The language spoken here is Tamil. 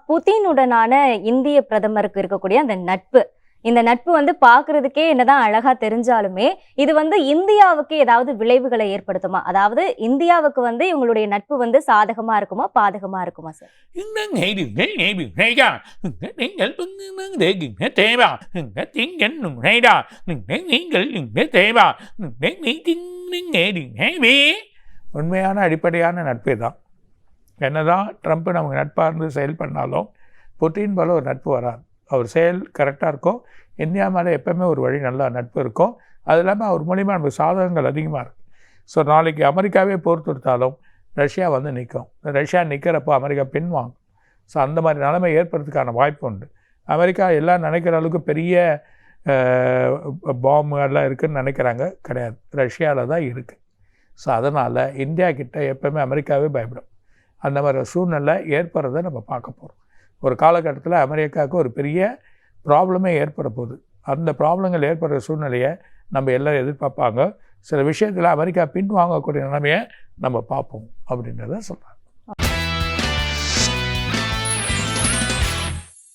புதினுடனான இந்திய பிரதமருக்கு இருக்கக்கூடிய அந்த நட்பு, இந்த நட்பு வந்து பார்க்கறதுக்கே என்னதான் அழகா தெரிஞ்சாலுமே இது வந்து இந்தியாவுக்கு ஏதாவது விளைவுகளை ஏற்படுத்துமா? அதாவது இந்தியாவுக்கு வந்து இவங்களுடைய நட்பு வந்து சாதகமா இருக்குமா, பாதகமா இருக்குமா சார்? உண்மையான அடிப்படையான நட்பே தான். என்னதான் ட்ரம்ப் நமக்கு நட்பாக இருந்து செயல் பண்ணாலும் புட்டின் போல ஒரு நட்பு வராது. அவர் செயல் கரெக்டாக இருக்கும். இந்தியா மேலே எப்போவுமே ஒரு வழி நல்லா நட்பு இருக்கும். அது இல்லாமல் அவர் மூலிமா நமக்கு சாதகங்கள் அதிகமாக இருக்குது. ஸோ நாளைக்கு அமெரிக்காவே போர் தொடுத்தாலும் ரஷ்யா வந்து நிற்கும். ரஷ்யா நிற்கிறப்போ அமெரிக்கா பின்வாங்கும். ஸோ அந்த மாதிரி நிலைமை ஏற்படுறதுக்கான வாய்ப்பு உண்டு. அமெரிக்கா எல்லாம் நினைக்கிற அளவுக்கு பெரிய பாம்பு எல்லாம் இருக்குதுன்னு நினைக்கிறாங்க, கிடையாது. ரஷ்யாவில் தான் இருக்குது. ஸோ அதனால் இந்தியா கிட்ட எப்போவுமே அமெரிக்காவே பயப்படும். அந்த மாதிரி சூழ்நிலை ஏற்படுறதை நம்ம பார்க்க போகிறோம். ஒரு காலகட்டத்தில் அமெரிக்காவுக்கு ஒரு பெரிய ப்ராப்ளமே ஏற்பட போகுது. அந்த ப்ராப்ளங்கள் ஏற்படுற சூழ்நிலையை நம்ம எல்லோரும் எதிர்பார்ப்பாங்க. சில விஷயத்தில் அமெரிக்கா பின்வாங்கக்கூடிய நிலைமையை நம்ம பார்ப்போம் அப்படின்றத சொல்கிறாங்க.